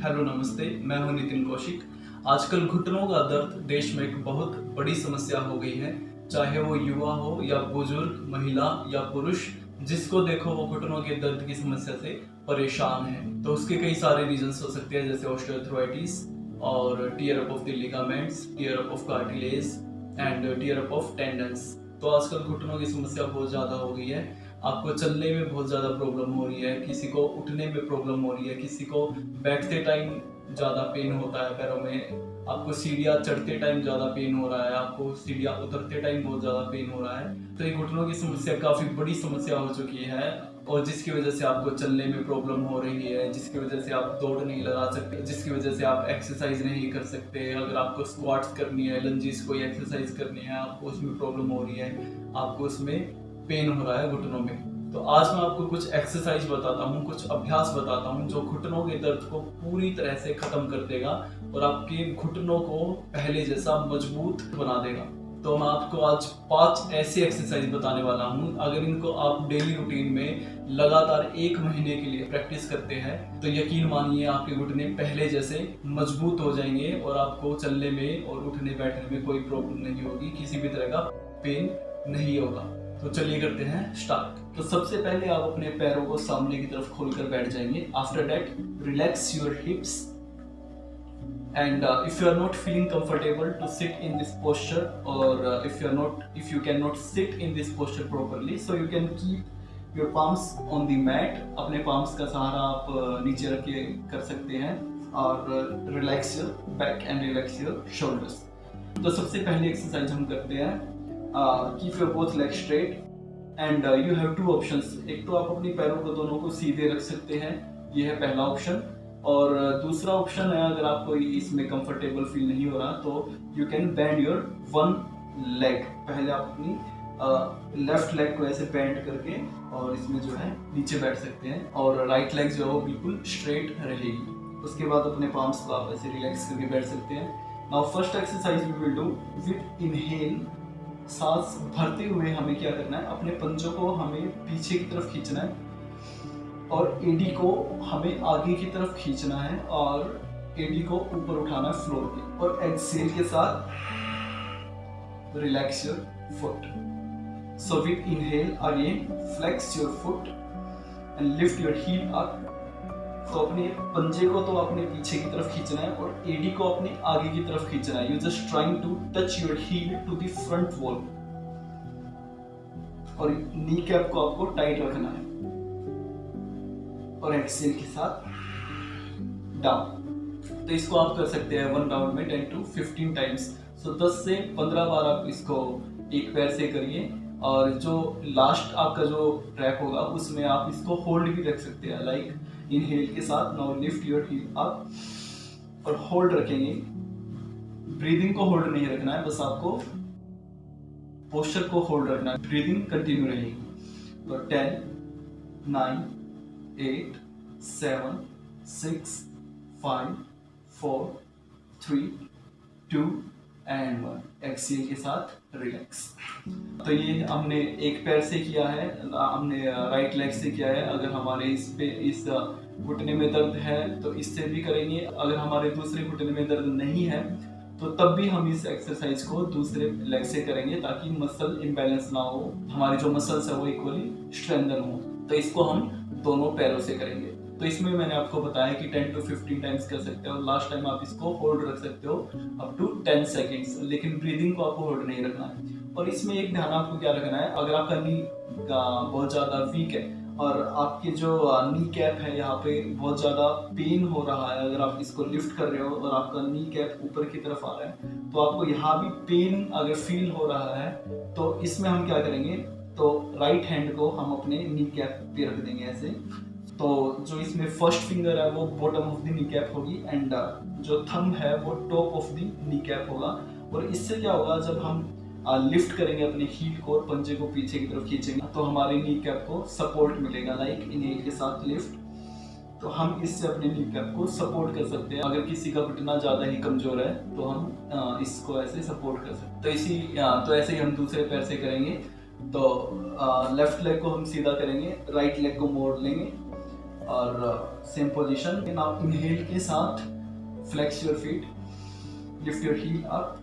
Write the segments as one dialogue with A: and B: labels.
A: Hello नमस्ते, मैं हूं नितिन कौशिक। आजकल घुटनों का दर्द देश में एक बहुत बड़ी समस्या हो गई है। चाहे वो युवा हो या बुजुर्ग, महिला या पुरुष, जिसको देखो वो घुटनों के दर्द की समस्या से परेशान है। तो उसके कई सारे रीजंस हो सकते हैं, जैसे ऑस्टियोआर्थराइटिस और tear up of the ligaments, tear up of cartilage and tear up of tendons. तो आजकल घुटनों की समस्या बहुत ज़्यादा हो गई है। आपको चलने में बहुत ज़्यादा प्रॉब्लम हो रही है, किसी को उठने में प्रॉब्लम हो रही है, किसी को बैठते टाइम ज़्यादा पेन होता है पैरों में, आपको सीढ़ियाँ चढ़ते टाइम ज़्यादा पेन हो रहा है, आपको सीढ़ियाँ उतरते टाइम बहुत ज़्यादा पेन हो रहा है। तो ये घुटनों की समस्या काफ़ी बड़ी समस्या हो चुकी है, और जिसकी वजह से आपको चलने में प्रॉब्लम हो रही है, जिसकी वजह से आप दौड़ नहीं लगा सकते, जिसकी वजह से आप एक्सरसाइज नहीं कर सकते। अगर आपको स्क्वाट्स करनी है, लंजीज कोई एक्सरसाइज करनी है, आपको उसमें प्रॉब्लम हो रही है, आपको उसमें पेन हो रहा है घुटनों में। तो आज मैं आपको कुछ एक्सरसाइज बताता हूँ, कुछ अभ्यास बताता हूँ जो घुटनों के दर्द को पूरी तरह से खत्म कर देगा और आपके घुटनों को पहले जैसा मजबूत बना देगा। तो मैं आपको आज 5 ऐसे एक्सरसाइज बताने वाला हूँ। अगर इनको आप डेली रूटीन में लगातार 1 महीने के लिए प्रैक्टिस करते हैं तो यकीन मानिए आपके घुटने पहले जैसे मजबूत हो जाएंगे और आपको चलने में और उठने बैठने में कोई प्रॉब्लम नहीं होगी, किसी भी तरह का पेन नहीं होगा। तो चलिए करते हैं स्टार्ट। तो सबसे पहले आप अपने पैरों को सामने की तरफ खोलकर बैठ जाएंगे। After that relax your hips and if you are not feeling comfortable to sit in this posture, or if you cannot sit in this posture properly, so you can keep your palms on the mat। अपने palms का सहारा आप नीचे रख के कर सकते हैं और relax your back and relax your shoulders। तो सबसे पहले एक्सरसाइज हम करते हैं, keep your both leg straight and you have 2 options. एक तो आप अपने पैरों को दोनों को सीधे रख सकते हैं, ये है पहला ऑप्शन। और दूसरा ऑप्शन है, अगर आपको इसमें कंफर्टेबल फील नहीं हो रहा तो you can bend your 1 leg. पहले आप अपनी लेफ्ट लेग को ऐसे बेंड करके और इसमें जो है नीचे बैठ सकते हैं, और राइट लेग जो है वो बिल्कुल स्ट्रेट रहेगी। उसके बाद अपने पाम्स को आप ऐसे रिलैक्स करके बैठ सकते हैं। Now first exercise we will do with inhale. सांस भरते हुए हमें क्या करना है, अपने पंजों को हमें पीछे की तरफ खींचना है और एडी को हमें आगे की तरफ खींचना है और एडी को ऊपर उठाना है फ्लोर पे, और एक्सहेल के साथ relax your foot. So with inhale again flex your foot and lift your heel up. तो अपने पंजे को तो अपने पीछे की तरफ खींचना है और एडी को अपने आगे की तरफ खींचना है। You just trying to touch your heel to the front wall, और नी कैप को आपको टाइट रखना है, और एक्सेल के साथ डाउन। तो इसको आप कर सकते हैं 1 राउंड में 10 to 15 टाइम्स। सो 10 से 15 बार आप इसको एक पैर से करिए, और जो लास्ट आपका जो ट्रैक होगा उसमें आप इसको होल्ड भी रख सकते हैं, लाइक इनहेल के साथ now lift your heel up और होल्ड रखेंगे। ब्रीदिंग को होल्ड नहीं रखना है, बस आपको पोस्चर को होल्ड रखना है, ब्रीदिंग कंटिन्यू रहेगी। तो 10 9 8 7 6 5 4 3 2 एंड 1। एक्सेल के साथ रिलैक्स। तो ये हमने एक पैर से किया है, हमने राइट लेग से किया है। अगर हमारे इस घुटने में दर्द है तो इससे भी करेंगे। अगर हमारे दूसरे घुटने में दर्द नहीं है तो तब भी हम इस एक्सरसाइज को दूसरे लेग से करेंगे, ताकि मसल इम्बैलेंस ना हो, हमारी जो मसल्स है वो इक्वली स्ट्रेंथन हो। तो इसको हम दोनों पैरों से करेंगे। तो इसमें मैंने आपको बताया कि 10 to 15 टाइम्स कर सकते हो। लास्ट टाइम आप इसको होल्ड रख सकते हो अप टू 10 सेकेंड्स, लेकिन ब्रीदिंग को आपको होल्ड नहीं रखना है। और इसमें एक ध्यान आपको क्या रखना है, अगर आपका नी बहुत ज़्यादा वीक है और आपके जो नी कैप है यहाँ पे बहुत ज़्यादा पेन हो रहा है, अगर आप इसको लिफ्ट कर रहे हो और आपका नी कैप ऊपर की तरफ आ रहा है तो आपको यहाँ भी पेन अगर फील हो रहा है, तो इसमें हम क्या करेंगे, तो राइट हैंड को हम अपने नी कैप पे रख देंगे ऐसे। तो जो इसमें फर्स्ट फिंगर है वो bottom of the knee cap होगी, एंड जो थंब है वो top of the knee cap होगा। और इससे क्या होगा, जब हम लिफ्ट करेंगे अपने हील को और पंजे को पीछे की तरफ खींचेंगे तो हमारे नी कैप को सपोर्ट मिलेगा, लाइक इनहेल के साथ लिफ्ट। तो हम इससे अपने नी कैप को सपोर्ट कर सकते हैं। अगर किसी का घुटना ज़्यादा ही कमजोर है तो हम इसको ऐसे सपोर्ट कर सकते हैं। तो ऐसे ही हम दूसरे पैर से करेंगे। तो लेफ्ट लेग को हम सीधा करेंगे, राइट लेग को मोड़ लेंगे और सेम पोजीशन। नाउ इनहेल के साथ flex your feet, lift your heel up,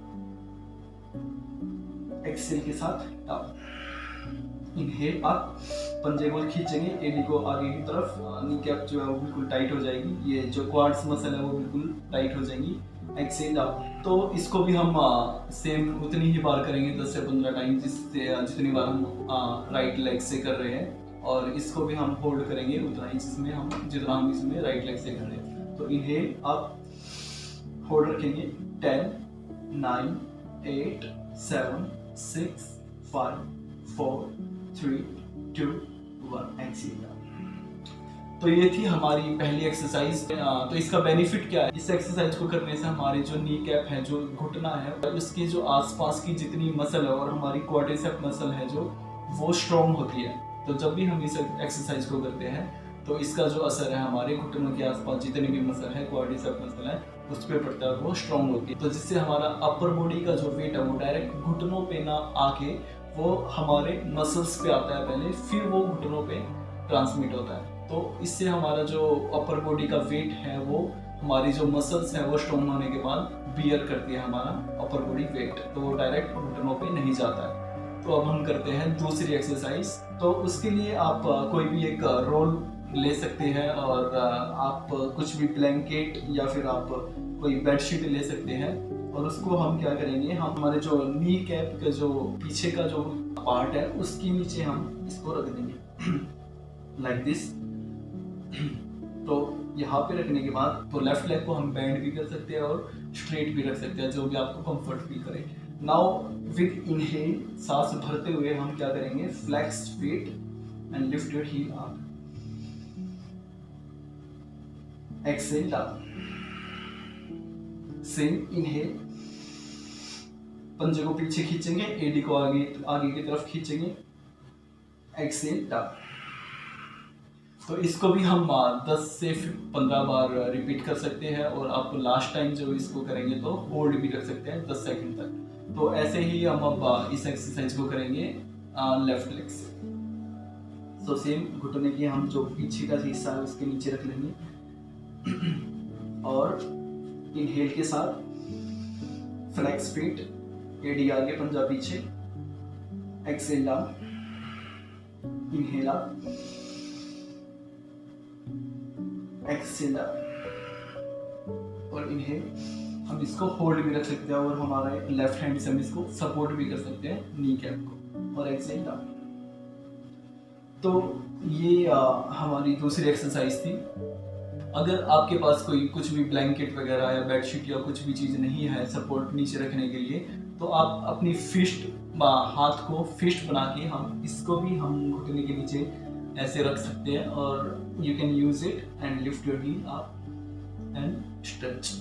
A: exhale के साथ डाउन। इनहेल अप, पंजे को खींचेंगे, एडी को आगे की तरफ, नी कैप जो है वो बिल्कुल टाइट हो जाएगी, ये जो क्वाड्स मसल है वो बिल्कुल टाइट हो जाएंगी। Excel down. तो इसको भी हम सेम उतनी ही बार करेंगे 10 से 15 टाइम, जितनी बार हम राइट लेग से कर रहे हैं, और इसको भी हम होल्ड करेंगे उतना ही जितना हम इसमें राइट लेग से कर रहे हैं। तो इनहेल अप, होल्ड रखेंगे 10 9 8 7 6 5 4 3 2 1। एक्सेल। तो ये थी हमारी पहली एक्सरसाइज। तो इसका बेनिफिट क्या है? इस एक्सरसाइज को करने से हमारे जो नी कैप है, जो घुटना है, उसकी जो आसपास की जितनी मसल है और हमारी क्वाड्रिसेप्स मसल है जो, वो स्ट्रॉन्ग होती है। तो जब भी हम इस एक्सरसाइज को करते हैं तो इसका जो असर है हमारे घुटनों के आसपास जितनी भी मसल है, क्वाड्रिसेप्स मसल है, उस पर पड़ता है, वो स्ट्रॉन्ग होती है। तो जिससे हमारा अपर बॉडी का जो वेट है वो डायरेक्ट घुटनों पे ना आके वो हमारे मसल्स पे आता है पहले, फिर वो घुटनों पे ट्रांसमिट होता है। तो इससे हमारा जो अपर बॉडी का वेट है वो हमारी जो मसल्स है वो स्ट्रॉन्ग होने के बाद बियर करती है हमारा अपर बॉडी वेट, तो वो डायरेक्ट घुटनों पे नहीं जाता है। तो अब हम करते हैं दूसरी एक्सरसाइज। तो उसके लिए आप कोई भी एक रोल ले सकते हैं, और आप कुछ भी ब्लैंकेट या फिर आप कोई बेडशीट ले सकते हैं, और उसको हम क्या करेंगे, हम हमारे जो नी कैप का जो पीछे का जो पार्ट है उसके नीचे हम इसको रख देंगे लाइक दिस। तो यहाँ पे रखने के बाद तो लेफ्ट लेग को हम बेंड भी कर सकते हैं और स्ट्रेट भी रख सकते हैं, जो भी आपको कंफर्ट फील करे। नाउ विद इनहेल, सांस भरते हुए हम क्या करेंगे, flex feet and lift your heel up, exhale down. Same inhale, पंजे को पीछे खींचेंगे, एडी को आगे की तरफ खींचेंगे, एक्सेल डाउन। तो इसको भी हम 10 से 15 बार रिपीट कर सकते हैं, और आप लास्ट टाइम जो इसको करेंगे तो होल्ड भी रख सकते हैं 10 सेकंड तक। तो ऐसे ही हम अब इस एक्सरसाइज को करेंगे लेफ्ट लेग से। तो सेम घुटने की हम जो पीछे का हिस्सा है उसके नीचे रख लेंगे, और इनहेल के साथ फ्लेक्स फीट, एडी आगे, पंजा पीछे, exhale down. Inhale up, exhale down, और इनहेल। हम इसको होल्ड भी रख सकते हैं, और हमारा एक लेफ्ट हैंड से हम इसको सपोर्ट भी कर सकते हैं नी कैप को, और एक्सेल डाउन। तो ये हमारी दूसरी एक्सरसाइज थी। अगर आपके पास कोई कुछ भी ब्लैंकेट वगैरह या बेडशीट या कुछ भी चीज़ नहीं है सपोर्ट नीचे रखने के लिए, तो आप अपनी फिस्ट, हाथ को फिस्ट बना के हम इसको भी हम घुटने के नीचे ऐसे रख सकते हैं, और you can use it and lift your heel up and stretch,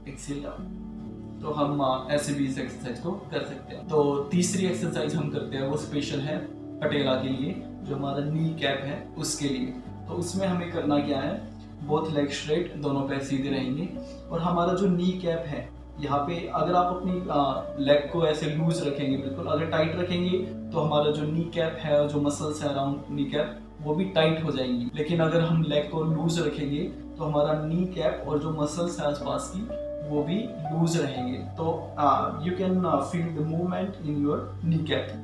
A: exhale down. तो हम ऐसे भी इस एक्सरसाइज को कर सकते हैं। तो तीसरी एक्सरसाइज हम करते हैं वो स्पेशल है पटेला के लिए, जो हमारा नी कैप है उसके लिए। तो उसमें हमें करना क्या है, बोथ लेग स्ट्रेट, दोनों पैर सीधे रहेंगे, और हमारा जो नी कैप है यहाँ पे अगर आप अपनी लेग को ऐसे लूज रखेंगे, बिल्कुल अगर टाइट रखेंगे तो हमारा जो नी कैप है और जो मसल्स है अराउंड नी कैप वो भी टाइट हो जाएंगी। लेकिन अगर हम लेग को लूज रखेंगे तो हमारा नी कैप और जो मसल्स है आसपास की वो भी लूज रहेंगे। तो you can feel the movement in your knee cap.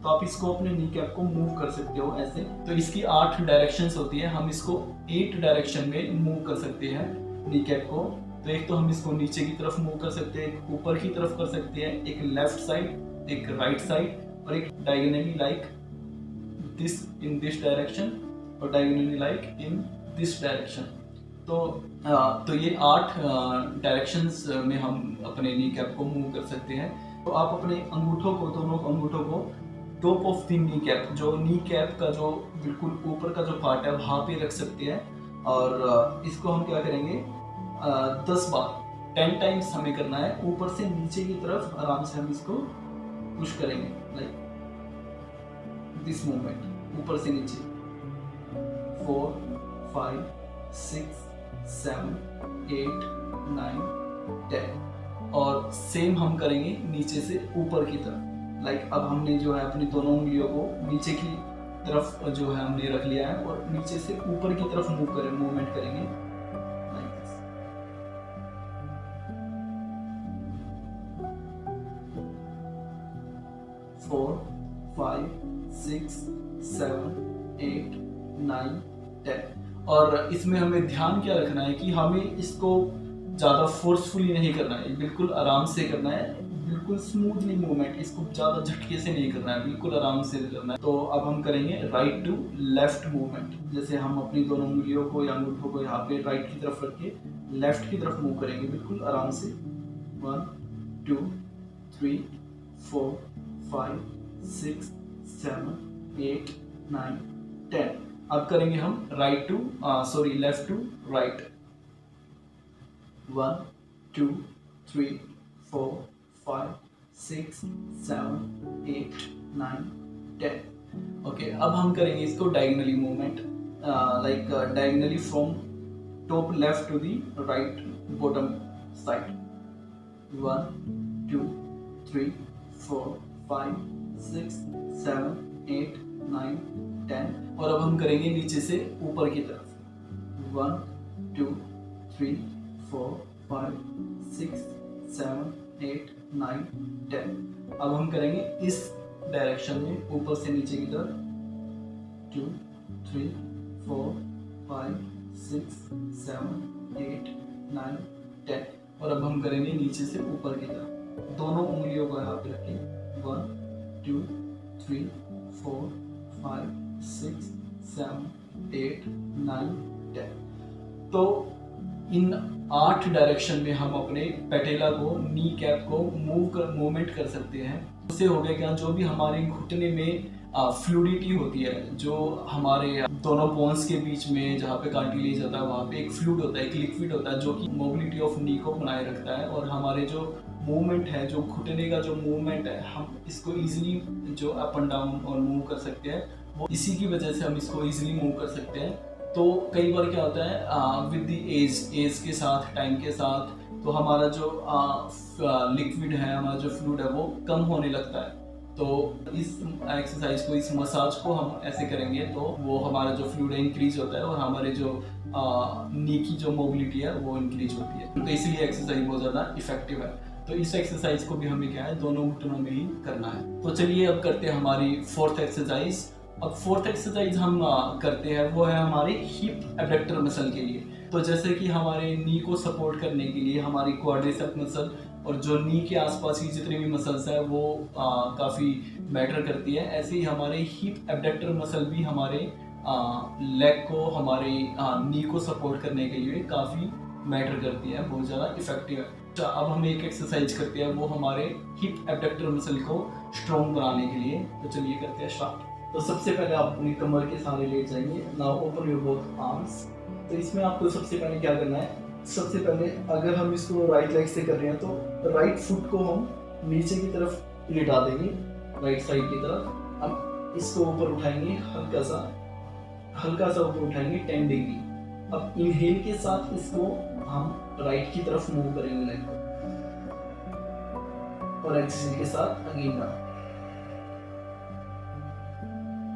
A: तो आप इसको अपने नी कैप को मूव कर सकते हो ऐसे। तो इसकी 8 डायरेक्शंस होती है, हम इसको 8 डायरेक्शन में मूव कर सकते हैं नी कैप को। तो एक तो हम इसको नीचे की तरफ मूव कर सकते हैं, एक ऊपर की तरफ कर सकते हैं, एक लेफ्ट साइड, एक राइट साइड, और एक diagonally like this in this direction, और diagonally like in this direction. तो ये 8 डायरेक्शंस में हम अपने नी कैप को मूव कर सकते हैं। तो आप अपने अंगूठों को, दोनों अंगूठों को top of the knee cap, जो नी कैप का जो बिल्कुल ऊपर का जो पार्ट है वहाँ पे रख सकते हैं, और इसको हम क्या करेंगे 10 बार 10 टाइम्स हमें करना है। ऊपर से नीचे की तरफ आराम से हम इसको पुश करेंगे, लाइक दिस मूवमेंट, ऊपर से नीचे 4 5 6 7 8 9 10। और सेम हम करेंगे नीचे से ऊपर की तरफ। लाइक अब हमने जो है अपनी दोनों उंगलियों को नीचे की तरफ जो है हमने रख लिया है और नीचे से ऊपर की तरफ मूवमेंट करेंगे like this। 4 5 6 7 8 9 10। और इसमें हमें ध्यान क्या रखना है कि हमें इसको ज़्यादा फोर्सफुली नहीं करना है, बिल्कुल आराम से करना है, बिल्कुल स्मूथली मूवमेंट, इसको ज़्यादा झटके से नहीं करना है, बिल्कुल आराम से करना है। तो अब हम करेंगे राइट टू लेफ्ट मूवमेंट। जैसे हम अपनी दोनों उंगलियों को या अंगूठों को यहाँ पे राइट की तरफ रख के लेफ्ट की तरफ मूव करेंगे, बिल्कुल आराम से। 1 2 3 4 5 6 7 8 9 10। अब करेंगे हम लेफ्ट टू राइट। 1 2 3 4 5 6 7 8 9 10। ओके, अब हम करेंगे इसको diagonally movement, like diagonally from top left to the right bottom side. 1 2 3 4 5 6 7 8 9 10। और अब हम करेंगे नीचे से ऊपर की तरफ। 1 2 3 4 5 6 7 8 9 10। अब हम करेंगे इस डायरेक्शन में ऊपर से नीचे की तरफ। 2 3 4 5 6 7 8 9 10। और अब हम करेंगे नीचे से ऊपर की तरफ, दोनों उंगलियों को यहाँ पे रखें। 1 2 3 4 5 6 7 8 9 10। तो इन 8 डायरेक्शन में हम अपने पैटेला को, नी कैप को मूवमेंट कर सकते हैं। उससे हो गया क्या, जो भी हमारे घुटने में फ्लूडिटी होती है, जो हमारे दोनों बोन्स के बीच में जहाँ पे कार्टिलेज होता है वहाँ पे एक फ्लूइड होता है, एक लिक्विड होता है, जो कि मोबिलिटी ऑफ नी को बनाए रखता है। और हमारे जो मूवमेंट है, जो घुटने का जो मूवमेंट है, हम इसको इजीली जो अप एंड डाउन और मूव कर सकते हैं, वो इसी की वजह से हम इसको इजीली मूव कर सकते हैं। तो कई बार क्या होता है विद द एज के साथ, टाइम के साथ, तो हमारा जो लिक्विड है, हमारा जो फ्लूइड है, वो कम होने लगता है। तो इस एक्सरसाइज को, इस मसाज को हम ऐसे करेंगे तो वो हमारा जो फ्लूइड है इंक्रीज होता है और हमारे जो नी की जो मोबिलिटी है वो इंक्रीज होती है। तो इसलिए एक्सरसाइज बहुत ज़्यादा इफेक्टिव है। तो इस एक्सरसाइज को भी हमें क्या है, दोनों घुटनों में ही करना है। तो चलिए अब करते हैं हमारी फोर्थ एक्सरसाइज। अब फोर्थ एक्सरसाइज हम करते हैं वो है हमारे हिप एबडक्टर मसल के लिए। तो जैसे कि हमारे नी को सपोर्ट करने के लिए हमारी क्वाड्रिसेप मसल और जो नी के आसपास की जितनी भी मसल्स है वो काफ़ी मैटर करती है, ऐसे ही हमारे हिप एबडक्टर मसल भी हमारे लेग को, हमारे नी को सपोर्ट करने के लिए काफ़ी मैटर करती है, बहुत ज़्यादा इफेक्टिव है। अब हम एक एक्सरसाइज करते हैं वो हमारे हिप एबडक्टर मसल को स्ट्रॉन्ग बनाने के लिए। तो चलिए करते हैं स्टार्ट। तो सबसे पहले आप अपनी कमर के सहारे लेट जाएंगे। Now open your both arms. तो इसमें आपको सबसे पहले क्या करना है, सबसे पहले अगर हम इसको राइट लेग से कर रहे हैं तो राइट फुट को हम नीचे की तरफ लिटा देंगे, राइट साइड की तरफ। अब इसको ऊपर उठाएंगे, हल्का सा ऊपर उठाएंगे 10 डिग्री। अब इनहेल के साथ इसको हम राइट की तरफ मूव करेंगे लेग को, और एक्सहेल के साथ अगेन डाउन।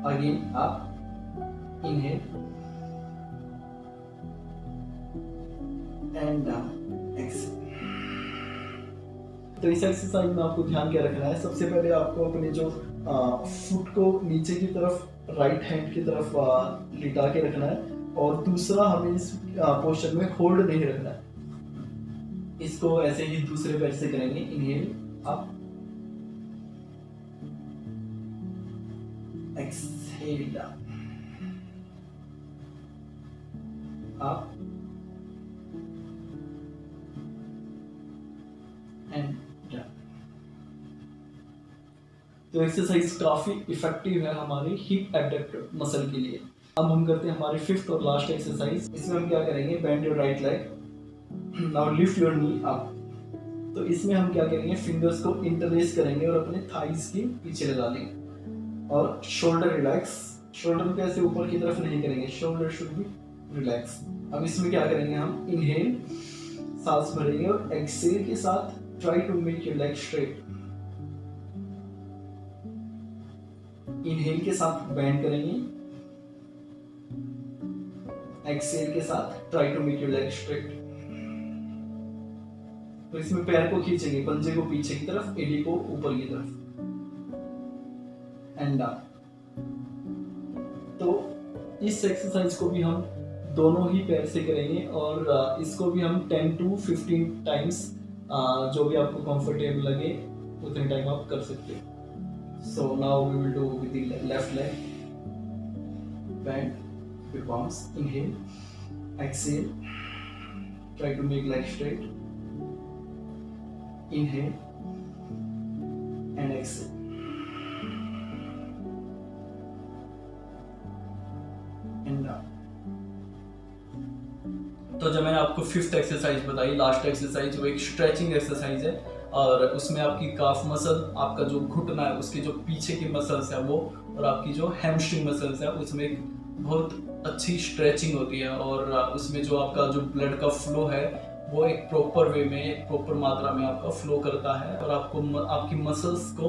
A: अगेन आप इनहेल एंड डाउन, एक्सहेल। तो इस एक्सरसाइज में आपको ध्यान क्या रखना है, सबसे पहले आपको अपने जो फुट को नीचे की तरफ, राइट हैंड की तरफ लिटा के रखना है, और दूसरा हमें इस पोस्चर में होल्ड नहीं रखना है। इसको ऐसे ही दूसरे पैर से करेंगे। Inhale up, exhale down, up and down. तो एक्सरसाइज काफी इफेक्टिव है हमारे हिप एबडक्टर मसल के लिए। अब हम करते हैं हमारी फिफ्थ और लास्ट एक्सरसाइज। इसमें हम क्या करेंगे, bend your right leg, now lift your knee up. तो इसमें हम क्या करेंगे, फिंगर्स को इंटरलेस करेंगे और अपने थाइज के पीछे लगा लेंगे, और शोल्डर रिलैक्स। शोल्डर को ऐसे ऊपर की तरफ नहीं करेंगे, शोल्डर शुड बी रिलैक्स। अब इसमें क्या करेंगे, हम इनहेल सांस भरेंगे और एक्सहेल के साथ try to make your leg straight.
B: Inhale के साथ बेंड करेंगे, एक्सहेल के साथ try to make your leg straight. तो इसमें पैर को खींचेंगे, पंजे को पीछे की तरफ, एडी को ऊपर की तरफ, एंड डाउन। तो इस एक्सरसाइज को भी हम दोनों ही पैर से करेंगे और इसको भी हम 10 to 15 टाइम्स, जो भी आपको कंफर्टेबल लगे उतने टाइम आप कर सकते हो। So now we will do with the left leg, bend your palms, inhale, exhale, try to make leg straight, inhale and exhale, and down।
A: तो जब मैंने आपको 5th एक्सरसाइज बताई, लास्ट एक्सरसाइज, वो एक स्ट्रेचिंग एक्सरसाइज है और उसमें आपकी काफ मसल, आपका जो घुटना है उसके जो पीछे की मसल्स है वो, और आपकी जो हैमस्ट्रिंग मसल्स है उसमें एक बहुत अच्छी स्ट्रेचिंग होती है और उसमें जो आपका जो ब्लड का फ्लो है वो एक प्रॉपर वे में, एक प्रॉपर मात्रा में आपका फ्लो करता है और आपको आपकी मसल्स को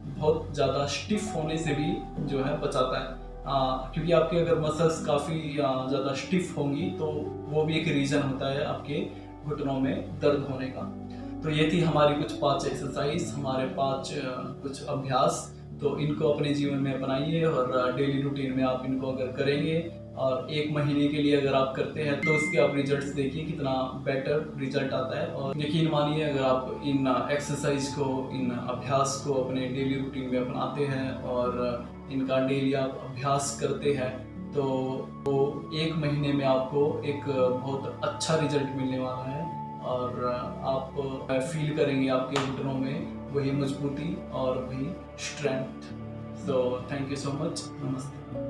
A: बहुत ज़्यादा स्टिफ होने से भी जो है बचाता है। क्योंकि आपके अगर मसल्स काफ़ी ज़्यादा स्टिफ होंगी तो वो भी एक रीज़न होता है आपके घुटनों में दर्द होने का। तो ये थी हमारी कुछ 5 एक्सरसाइज, हमारे 5 कुछ अभ्यास। तो इनको अपने जीवन में अपनाइए और डेली रूटीन में आप इनको अगर करेंगे और 1 महीने के लिए अगर आप करते हैं तो उसके आप रिजल्ट्स देखिए कितना बेटर रिजल्ट आता है। और यकीन मानिए अगर आप इन एक्सरसाइज को, इन अभ्यास को अपने डेली रूटीन में अपनाते हैं और इनका डेली आप अभ्यास करते हैं तो 1 महीने में आपको एक बहुत अच्छा रिजल्ट मिलने वाला है और आप फील करेंगे आपके घुटनों में वही मजबूती और वही strength. So thank you so much, नमस्ते।